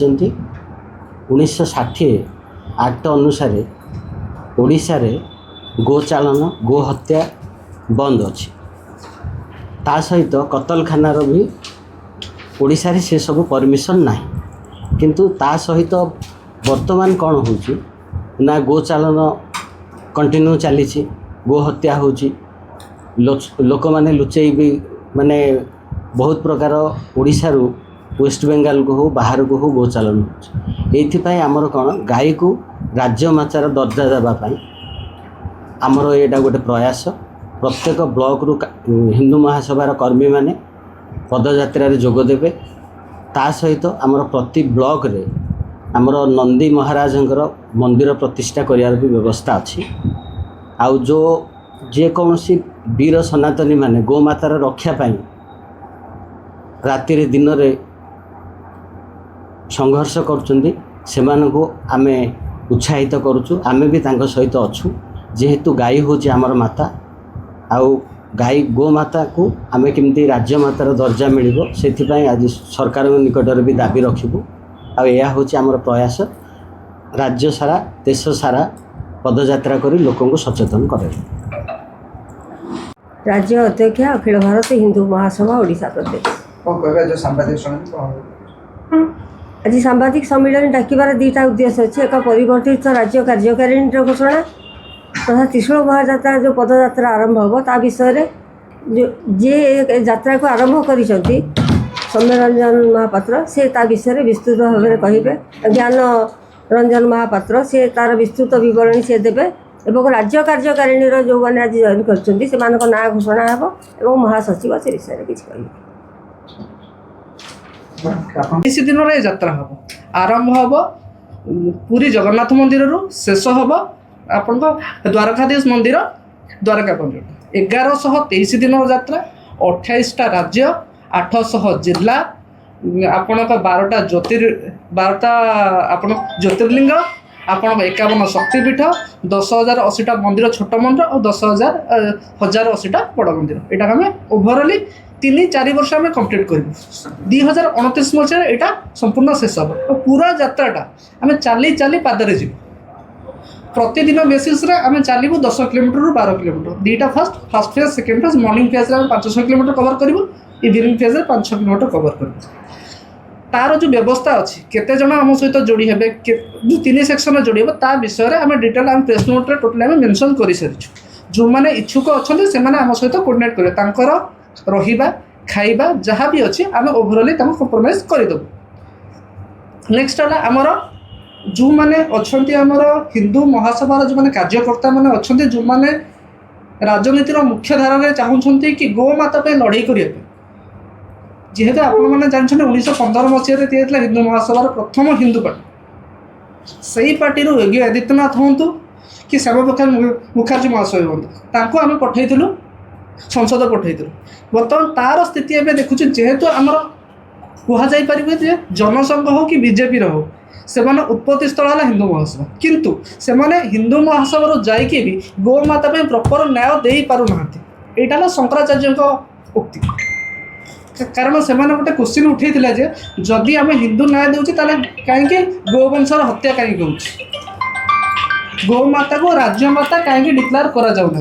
1960 act ଅନୁସାରେ ଓଡ଼ିଶାରେ ଗୋଚାଳନ ଗୋ ହତ୍ୟା ବନ୍ଦ ଅଛି। ତା ସହିତ କତଲଖାନାର ବି ଓଡ଼ିଶାରେ ସେ ସବୁ ପରମିଶନ୍ ନାହିଁ। କିନ୍ତୁ ତା ସହିତ ବର୍ତ୍ତମାନ କ'ଣ ହେଉଛି ନା ଗୋଚାଳନ କଣ୍ଟିନ୍ୟୁ ଚାଲିଛି, ଗୋ ହତ୍ୟା ହେଉଛି, ଲୋକମାନେ ଲୁଚେଇ ବି ମାନେ ବହୁତ ପ୍ରକାର ଓଡ଼ିଶାରୁ ୱେଷ୍ଟବେଙ୍ଗଲକୁ ହଉ ବାହାରକୁ ହଉ ଗୋଚାଳନ ହେଉଛି। ଏଇଥିପାଇଁ ଆମର କ'ଣ ଗାଈକୁ ରାଜ୍ୟମାତାର ଦର୍ଜା ଦେବା ପାଇଁ ଆମର ଏଇଟା ଗୋଟେ ପ୍ରୟାସ। ପ୍ରତ୍ୟେକ ବ୍ଲକରୁ ହିନ୍ଦୁ ମହାସଭାର କର୍ମୀମାନେ ପଦଯାତ୍ରାରେ ଯୋଗ ଦେବେ। ତା ସହିତ ଆମର ପ୍ରତି ବ୍ଲକରେ ଆମର ନନ୍ଦୀ ମହାରାଜଙ୍କର ମନ୍ଦିର ପ୍ରତିଷ୍ଠା କରିବାର ବି ବ୍ୟବସ୍ଥା ଅଛି। ଆଉ ଯେକୌଣସି ବୀର ସନାତନୀ ମାନେ ଗୋମାତାର ରକ୍ଷା ପାଇଁ ରାତିରେ ଦିନରେ ସଂଘର୍ଷ କରୁଛନ୍ତି, ସେମାନଙ୍କୁ ଆମେ ଉତ୍ସାହିତ କରୁଛୁ। ଆମେ ବି ତାଙ୍କ ସହିତ ଅଛୁ। ଯେହେତୁ ଗାଈ ହେଉଛି ଆମର ମାତା, ଆଉ ଗୋମାତାକୁ ଆମେ କେମିତି ରାଜ୍ୟମାତାର ଦର୍ଜା ମିଳିବ ସେଥିପାଇଁ ଆଜି ସରକାରଙ୍କ ନିକଟରେ ବି ଦାବି ରଖିବୁ। ଆଉ ଏହା ହେଉଛି ଆମର ପ୍ରୟାସ। ରାଜ୍ୟ ସାରା ଦେଶ ସାରା ପଦଯାତ୍ରା କରି ଲୋକଙ୍କୁ ସଚେତନ କରାଇବୁ। राज्य अध्यक्ष अखिल भारत हिंदू महासभा ओडिशा प्रदेश। आज सांबादिक सम्मेलन डाकिबार दुईटा उद्देश्य अच्छे। एक परिवर्तित राज्य कार्यकारिणी घोषणा तथा त्रिशूल महायात्रा जो पदयात्रा आरंभ हम ता विषय जो जे यात्रा को आरंभ कर सौम्यरंजन महापात्र से ता विषय विस्तृत भाव में कहे। ज्ञान रंजन महापात्र से तार विस्तृत बरणी से देवे एवं राज्य कार्यकारिणी जो मैंने आज जॉइन कर ना घोषणा हे और महासचिव से विषय किसी कह। 20 दिन यात्रा हम आरंभ हम पुरी जगन्नाथ मंदिर शेष हम आपण द्वारकाधीश मंदिर द्वारका मंदिर 1123 दिन यात्रा 28टा राज्य 800 जिला आपण 12टा ज्योतिर्लिंग आपण 51 शक्तिपीठ 10,080टा मंदिर छोट मंदिर और 10,080टा बड़ मंदिर यहाँ आम ओभरअली 3-4 वर्ष आम कम्प्लीट कर 2029 मसीह यहाँ संपूर्ण शेष हम। पूरा यात्राटा आम चली चली पादरे जीव प्रतिदिन बेसीस आम चलू 10 किलोमीटर 12 किलोमीटर दुईटा fast phase second phase morning phase 500 kilometre cover करूँ इवनिंग फेज 500 किलोमीटर कवर करूँ। तार जो व्यवस्था अच्छी केते जन आम सहित जोड़ी हे जो 3 सेक्शन जोड़ी हे ता विषय आम डिटेल आम प्रेस नोट टोटाल आम मेंशन कर सारी जो मैंने इच्छुक अच्छा से आम सहित कोऑर्डिनेट करेंगे तांकर रहिबा खाइबा जहाँ भी अच्छी आम ओभरअली कम्प्रोमाइज करदेबू। नेक्स्ट है आमर जो मैंने अच्छा आमर हिंदू महासभार जो मैंने कार्यकर्ता मैंने अच्छा जो मैंने राजनीतिर मुख्य धारा चाहते कि गोमाता लड़ाई करने जेहेतु आपने जानते 1915 मसीह हिंदू महासभार प्रथम हिंदू पार्टी से ही पार्टी योगी आदित्यनाथ हूँ कि श्यामाप्रसाद मुखर्जी महाशय हूँ आम पठेलु संसद पठेलु। बर्तमान तार स्थिति एवं देखुँ जेहेतु आमर कहुपर जनसंघ हो कि बीजेपी हो से उत्पत्ति स्थल है हिंदू महासभा किंतु से हिंदू महासभा जाइए भी गोमाता प्रॉपर न्याय दे पारना यहाँ शंकराचार्य उक्ति कारण से गोटे क्वेश्चन उठे जदि आम हिंदू न्याय दूचे कहीं गोवंशर हत्या कहीं हो गोमाता को राज्यमाता कहीं डिक्लेयर करा जाऊना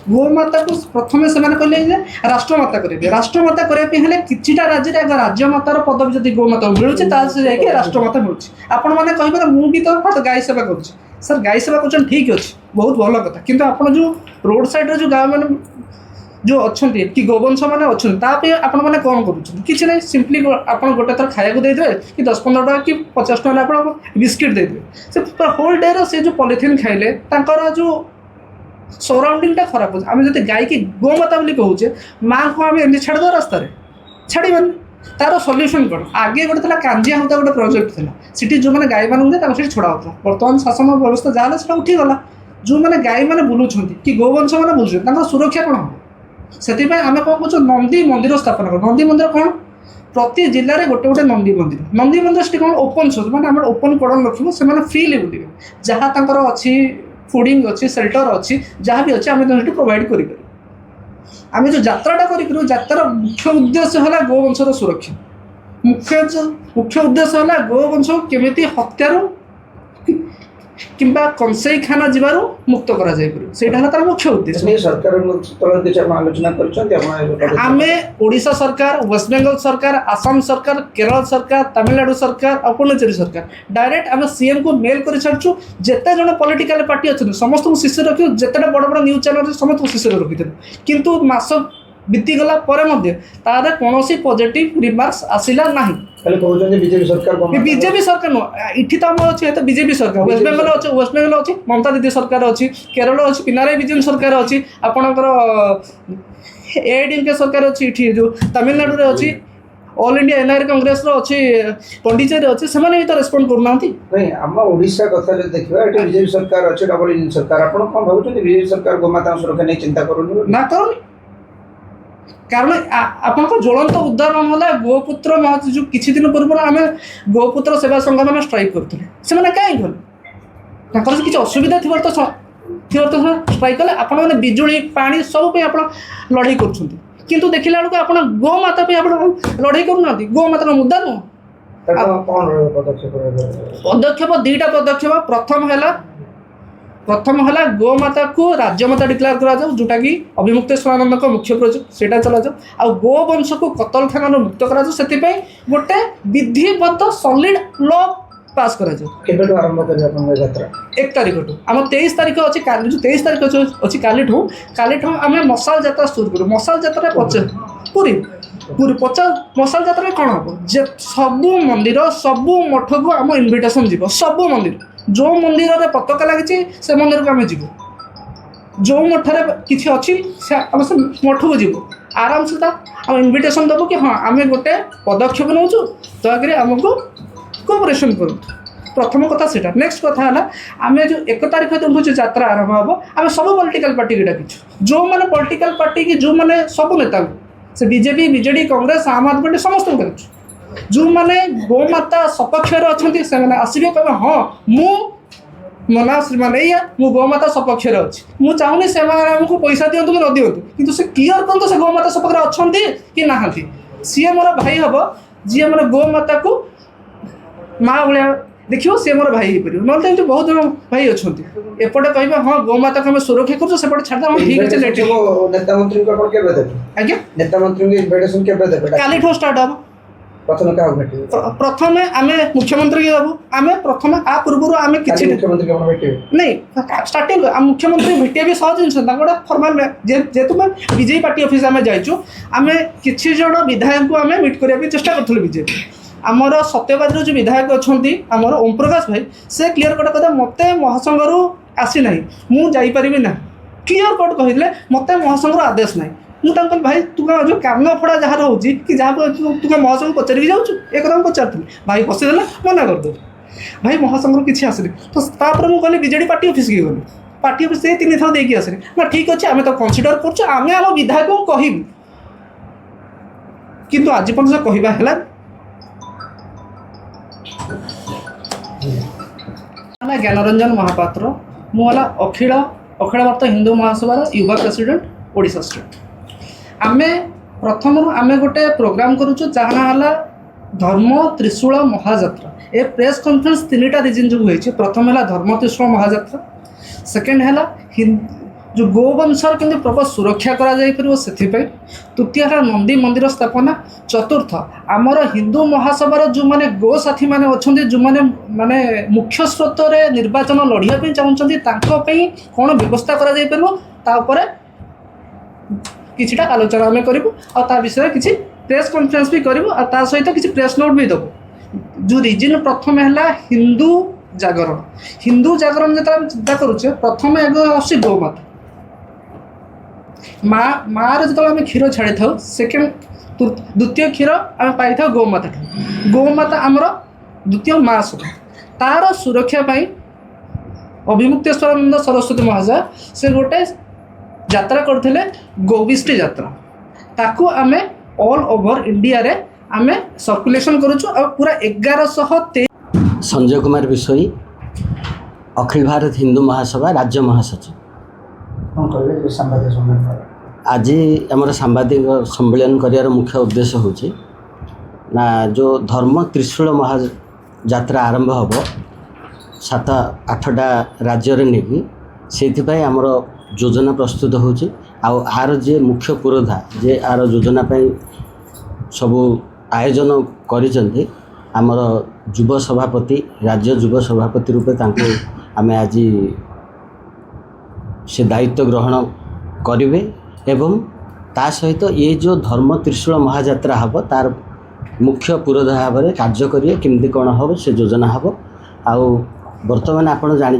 गोमाता को प्रथम से कहले राष्ट्रमाता करेंगे राष्ट्रमाता करने किटा राज्य राज्यमातार पदवी जब गोमाता मिलूँ जाकि राष्ट्रमाता मिलूँ आपण मैंने कहे मुझे तो गाई सेवा करुँच सर गाई सेवा कर ठीक अच्छे बहुत भल कथा कि आप जो रोड साइड जो गाँव मैंने जो अच्छा कि गोवंश मैंने अच्छा आपण मैंने कौन करें ना सिंपली आप गोटे थर खाया देदेवे कि 10-15 टका कि 50 टका आप बिस्किट देदेवे से पूरा होल डे से जो पॉलिथिन खाइले जो सराउंडिंग खराब हो आम जो गाई की गोमाता कहूचे माँ को आम एमती छाड़द रास्तार छाड़बानी तार सल्यूशन कौन आगे गोटे कांजिया होता गोटे प्रोजेक्ट था सीटी जो मैंने गाई मानू छड़ा होता बर्तमान शासन व्यवस्था जहाँ से उठीगला जो मैंने गाई मैंने बुलूँ कि गोवंश मैंने बुलूँ सुरक्षा कौन हम से आम कौन कह नंदी मंदिर स्थापन कर नंदी मंदिर कौन प्रति जिले में गोटे गोटे नंदी मंदिर से कौन ओपन सोर्स मैंने आम ओपन कड़न रखू से फ्रीली बुले जहाँ तर अच्छी फूडिंग अच्छी सेल्टर अच्छी जहाँ भी अच्छे आम प्रोवाइड कर आम जो यात्राटा कर मुख्य उद्देश्य है गोवंशर सुरक्षा मुख्य उद्देश्य है गोवंश को केमिति हत्यारू किंबा कंसेई खाना जीवारू मुक्त करा जाय परियो सेटा हला तार मुख्य उद्देश्य नहीं सरकार तौर किसी आलोचना कर आमे ओडिशा सरकार वेस्ट बेंगल सरकार आसाम सरकार केरल सरकार तमिलनाडु सरकार और पुडुचेरी सरकार डायरेक्ट आमे सीएम को मेल कर छाड़छु जेते जण पॉलिटिकल पार्टी अछि समस्त को शिष्य रखियो जेते बड़ बड़ न्यूज चैनल समस्त को शिष्य रखिते किंतु मास बीती गला परे मध्य तारे कोनोसी पॉजिटिव रिमार्क्स आसिला नाही खाली कहउछन बीजेपी सरकार बीजेपी सरकार नो इठी त हमर अछि त बीजेपी सरकार वेस्ट बेंगल अछि ममता दीदी सरकार अछि केरल अछि पिनाराई विजयन सरकार अछि आपणकर एडीएमके सरकार अछि इठी जो तमिलनाडु रे अछि ऑल इंडिया एनआर कांग्रेस रो अछि पंडिचेरी अछि सेमाने भी तो रेस्पोंड करनांती नहीं हम ओडिशा कथा जो देखिबा एठी बीजेपी सरकार अछि डबल इंजन सरकार आपण कोन भाबुछन बीजेपी सरकार गोमाता सुरक्षा नै चिंता करूनी ना करूनी कारण आपन को ज्वलंत उदाहरण होला गोपुत्र महत जो किछि दिन पूर्व आमे गोपुत्र सेवा संघ माने स्ट्राइक करथले से माने काई गल ताकर किछि असुविधा थिबर तो स्ट्राइक कले आपन माने बिजुली पानी सब पे आपन लड़ाई करछुंती किंतु देखिला बेलको आपन गो माता पे आपन लड़ाई करूनांती गो माता मुद्दा न कोन पदक्षेप दुईटा पदक्षेप प्रथम है गोमाता को राज्यमाता डिक्लेयर करा जाऊ जोटा कि अभिमुक्तेश्वरानंद को मुख्य प्रोजेक्ट सेटा चला जाऊ आ गोवंश को कतलखाना मुक्त करा जाऊ सेति पई गोटे विधिबद्ध सॉलिड लॉ पास करा जाऊ केबेटो आरंभ करी अपन यात्रा 1 तारिख टू हम 23 तारिख अछि काली जो 23 तारिख अछि कालीठू आमे मसाल यात्रा शुरू करू मसाल यात्रा पूरी मसाल यात्रा कौन हम जे सबू मंदिर सबू मठ को आम इनविटेशन जीव सबू मंदिर जो मंदिर रे पताका लगी से मंदिर को आम जीव जो मठरे किसी अच्छी आम से मठ को जीव आराम से आम इनविटेशन देवु कि हाँ आम गोटे पदक्षेप नौ दयाकोरी आमको कोऑपरेशन करूँ प्रथम कथा से नेक्स्ट कथा है आम जो 1 तारिख दिन जो यात्रा आरंभ हम आम सब पॉलिटिकल पार्टी की डाकिछु जो मैंने पॉलिटिकल पार्टी की जो मैंने सब नेता से बीजेपी बीजेडी कांग्रेस आम आदमी पार्टी समस्त को जो मैंने गोमाता सपक्षर अच्छा से आसवे कहे हाँ मु मना श्रीमान या मु गोमाता सपक्षर अच्छी मुझे चाहूनी से आमको पैसा दिंतु कि न दिंतु कितु से क्लीयर करते से गोमाता सपक्ष अच्छा कि ना सी मोर भाई हम जी मोर गोमाता को माँ भाया देखिए सी मोर भाई हो पार ना बहुत जन भाई अच्छा एपटे कह हाँ गोमाता को सुरक्षा कर सेपटे छाड़ हाँ ठीक अच्छे नेता मंत्री आज्ञा नेता मंत्री काली स्टार्ट हम प्रथम आम मुख्यमंत्री की देवु आम प्रथम आ पूर्व आम कि नहीं स्टार्टिंग मुख्यमंत्री भेटे भी सहज जिन गोटे फर्माल जेहेतु बीजेपी पार्टी ऑफिस आम जाइचु आम किसी जन विधायक को आम मीट करने चेष्टा करूँ बीजेपी आमर सत्यवादी जो विधायक अच्छा आमर ओम प्रकाश भाई से क्लीयर कट कहते मत महासंघ आसी ना मुझे ना क्लीयर कट कहले मत महासंघ आदेश ना मुझे भाई तू जो कान फड़ा जहाँ रोचे कि जहाँ तू महासंघ पचारिक जाऊँ एक पचार भाई हसीदे मना करदे भाई महासंघ किसी आसनी तो तापर मुझे बीजेडी पार्टी ऑफिस की गली पार्टी ऑफिस से 3 थर देकी आसनी ना ठीक अच्छे आम तो कनसीडर कर विधायक को कहबू किंतु आज पर्यटन कहवा है ज्ञानरंजन महापात्र मुझे अखिल भारत हिंदू महासभार युवा प्रेसिडेंट ओडिशा स्टेट आमे प्रथम आमे गोटे प्रोग्राम करूँ जहाँ है धर्म त्रिशूल महायात्रा ए प्रेस कॉन्फ्रेंस 3टा रिजन जो हुई प्रथम है धर्म त्रिशूल महायात्रा सेकेंड है जो गोवंशर केमती प्रपर सुरक्षा करा से तृतीय है नंदी मंदिर स्थापना चतुर्थ आमर हिंदू महासभार जो मैंने गो साथी मैंने अच्छा जो मैंने माने मुख्य स्रोत में निर्वाचन लड़ाई चाहते कौन व्यवस्था कर किछिटा आलोचना आम करूँ और विषय किसी प्रेस कॉन्फ्रेंस भी करूँ और सहित किसी प्रेस नोट भी देवु जो रिजन प्रथम है हिंदू जागरण जो चिंता करुचे प्रथम आगे गोमाता माँ जो आम क्षीर छाड़ी था सेकेंड द्वितीय क्षीर आम पाई था गोमाता आमर द्वितीय माँ सुख तार सुरक्षा अभिमुक्तेश्वरानंद सरस्वती महाशय से गोटे यात्रा करते गोविष्टि यात्रा ताकू आमे ऑल ओवर इंडिया रे आमे सर्कुलेशन करूँ और पूरा 1123 संजय कुमार विषयी अखिल भारत हिंदू महासभा राज्य महासचिव आज आमर सांबादिक सम्मेलन करार मुख्य उद्देश्य हूँ ନା ଯେଉଁ ଧର୍ମ ତ୍ରିଶୂଳ ମହାଯାତ୍ରା ଆରମ୍ଭ ହେବ 7-8ଟା ରାଜ୍ୟରେ ନେଇକି, ସେଇଥିପାଇଁ ଆମର ଯୋଜନା ପ୍ରସ୍ତୁତ ହେଉଛି। ଆଉ ଆର ଯିଏ ମୁଖ୍ୟ ପୁରୋଧା ଯେ ଆର ଯୋଜନା ପାଇଁ ସବୁ ଆୟୋଜନ କରିଛନ୍ତି, ଆମର ଯୁବ ସଭାପତି, ରାଜ୍ୟ ଯୁବ ସଭାପତି ରୂପେ ତାଙ୍କୁ ଆମେ ଆଜି ସେ ଦାୟିତ୍ୱ ଗ୍ରହଣ କରିବେ। ଏବଂ ତା ସହିତ ଏ ଯେଉଁ ଧର୍ମ ତ୍ରିଶୂଳ ମହାଯାତ୍ରା ହେବ ତାର ମୁଖ୍ୟ ପୁରୋଧା ଭାବରେ କାର୍ଯ୍ୟ କରିବେ। କେମିତି କ'ଣ ହେବ ସେ ଯୋଜନା ହେବ। ଆଉ ବର୍ତ୍ତମାନ ଆପଣ ଜାଣି